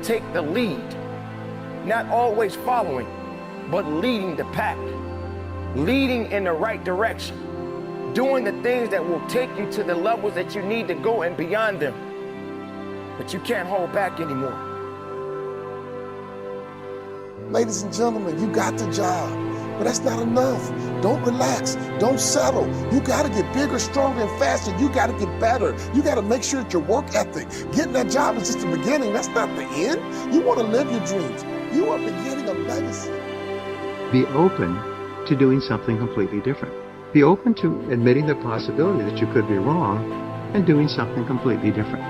take the lead, not always following, but leading the pack, leading in the right direction, doing the things that will take you to the levels that you need to go and beyond them. But you can't hold back anymore. Ladies and gentlemen, you got the job, but that's not enough. Don't relax, don't settle. You gotta get bigger, stronger, and faster. You gotta get better. You gotta make sure that your work ethic, getting that job is just the beginning, that's not the end. You wanna live your dreams. You are beginning a legacy. Be open to doing something completely different. Be open to admitting the possibility that you could be wrong and doing something completely different.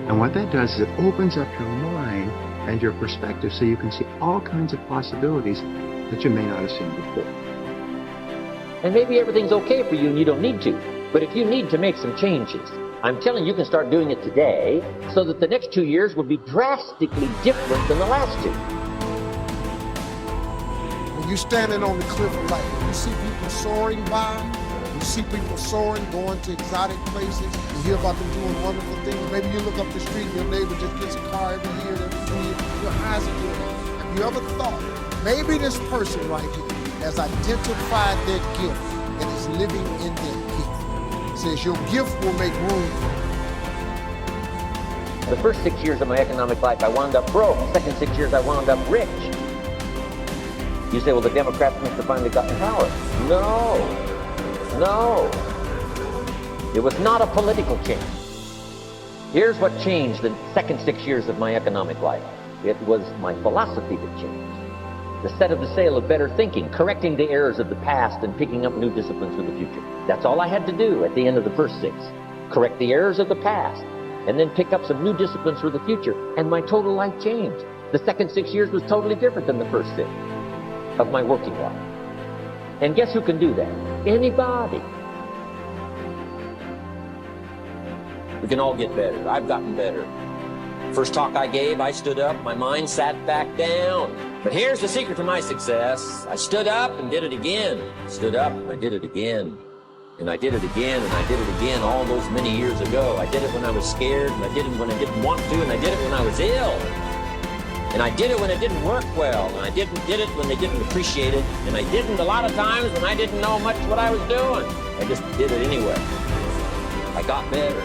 And what that does is it opens up your mind and your perspective so you can see all kinds of possibilities that you may not have seen before. And maybe everything's okay for you and you don't need to. But if you need to make some changes, I'm telling you, you can start doing it today so that the next 2 years will be drastically different than the last 2. When you're standing on the cliff of life, you see people soaring by, you see people soaring, going to exotic places, you hear about them doing wonderful things. Maybe you look up the street and your neighbor just gets a car every year, every 2 years. Your eyes are doing. Have you ever thought, maybe this person right here has identified their gift and is living in their gift? It says your gift will make room for you. The first 6 years of my economic life, I wound up broke. The second 6 years, I wound up rich. You say, well, the Democrats must have finally gotten power. No. It was not a political change. Here's what changed the second 6 years of my economic life. It was my philosophy that changed. The set of the sail of better thinking, correcting the errors of the past and picking up new disciplines for the future. That's all I had to do at the end of the first 6. Correct the errors of the past and then pick up some new disciplines for the future. And my total life changed. The second 6 years was totally different than the first 6 of my working life. And guess who can do that? Anybody. We can all get better. I've gotten better. First talk I gave, I stood up, my mind sat back down. But here's the secret to my success. I stood up and did it again. Stood up and I did it again. And I did it again and I did it again all those many years ago. I did it when I was scared, and I did it when I didn't want to, and I did it when I was ill. And I did it when it didn't work well, and I did it when they didn't appreciate it, and I didn't a lot of times when I didn't know much what I was doing. I just did it anyway. I got better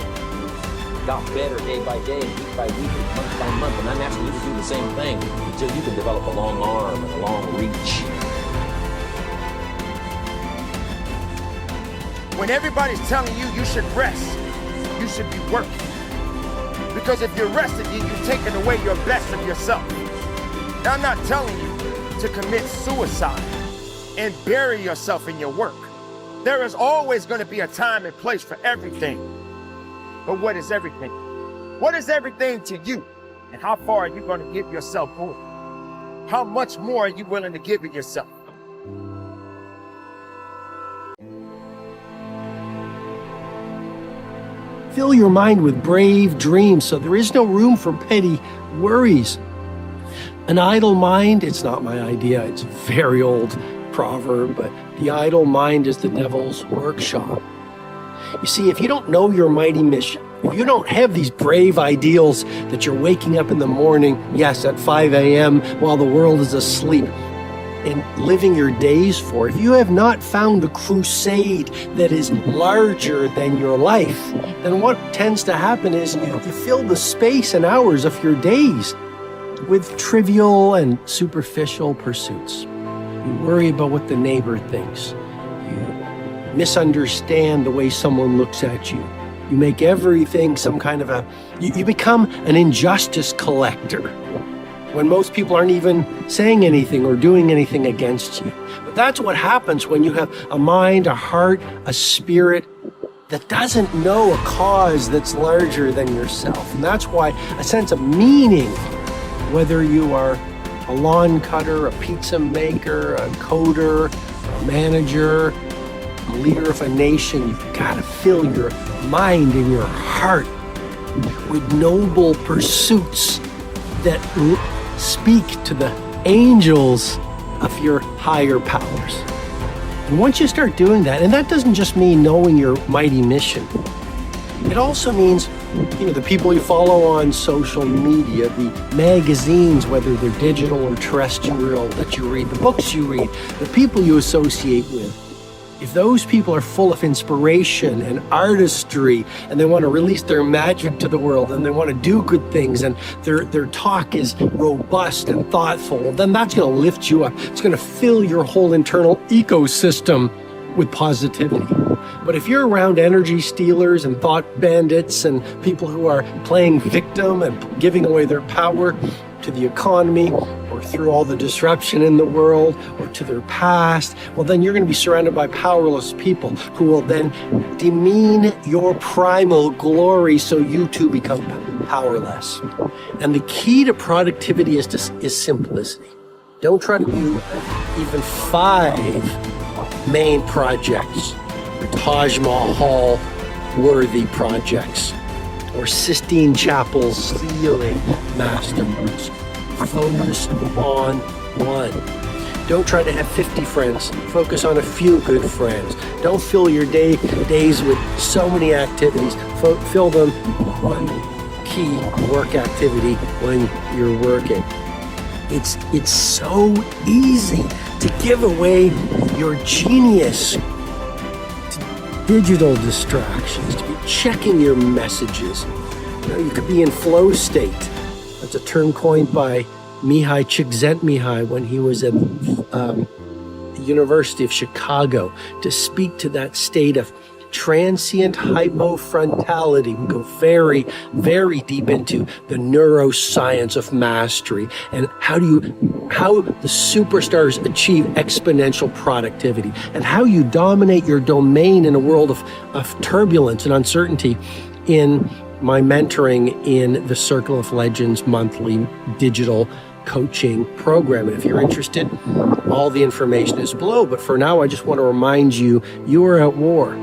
day by day, week by week, and month by month, and I'm asking you to do the same thing until you can develop a long arm and a long reach. When everybody's telling you you should rest, you should be working. Because if you're resting, you're taking away your best of yourself. Now, I'm not telling you to commit suicide and bury yourself in your work. There is always going to be a time and place for everything. But what is everything? What is everything to you? And how far are you going to give yourself for it? How much more are you willing to give it yourself? Fill your mind with brave dreams so there is no room for petty worries. An idle mind, it's not my idea, it's a very old proverb, but the idle mind is the devil's workshop. You see, if you don't know your mighty mission, if you don't have these brave ideals that you're waking up in the morning, yes, at 5 a.m. while the world is asleep, and living your days for, if you have not found a crusade that is larger than your life, then what tends to happen is you fill the space and hours of your days with trivial and superficial pursuits. You worry about what the neighbor thinks. You misunderstand the way someone looks at you. You make everything some kind of you become an injustice collector when most people aren't even saying anything or doing anything against you. But that's what happens when you have a mind, a heart, a spirit that doesn't know a cause that's larger than yourself. And that's why a sense of meaning, whether you are a lawn cutter, a pizza maker, a coder, a manager, a leader of a nation, you've got to fill your mind and your heart with noble pursuits that speak to the angels of your higher powers. And once you start doing that, and that doesn't just mean knowing your mighty mission, It also means, the people you follow on social media, the magazines, whether they're digital or terrestrial, that you read, the books you read, the people you associate with. If those people are full of inspiration and artistry, and they want to release their magic to the world, and they want to do good things, and their talk is robust and thoughtful, well, then that's going to lift you up. It's going to fill your whole internal ecosystem with positivity. But if you're around energy stealers and thought bandits and people who are playing victim and giving away their power to the economy or through all the disruption in the world or to their past, well, then you're going to be surrounded by powerless people who will then demean your primal glory so you too become powerless. And the key to productivity is simplicity. Don't try to do even 5 main projects, or Taj Mahal worthy projects, or Sistine Chapel ceiling masterworks. Focus on one. Don't try to have 50 friends. Focus on a few good friends. Don't fill your days with so many activities. Fill them with one key work activity when you're working. It's so easy to give away your genius to digital distractions, to be checking your messages. You could be in flow state. That's a term coined by Mihai Csikszentmihalyi when he was at the University of Chicago, to speak to that state of transient hypofrontality. We go very, very deep into the neuroscience of mastery and how the superstars achieve exponential productivity, and how you dominate your domain in a world of turbulence and uncertainty in my mentoring in the Circle of Legends monthly digital coaching program. And if you're interested, all the information is below. But for now, I just want to remind you, you are at war.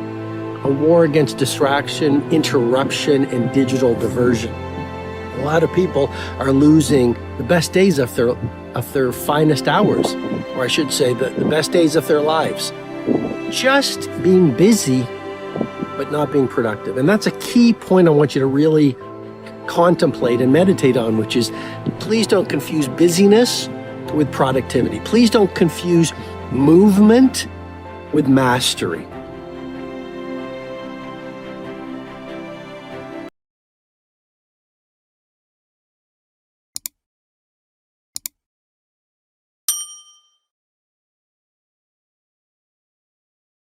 A war against distraction, interruption, and digital diversion. A lot of people are losing the best days of their finest hours, or I should say the best days of their lives, just being busy but not being productive. And that's a key point I want you to really contemplate and meditate on, which is, please don't confuse busyness with productivity. Please don't confuse movement with mastery.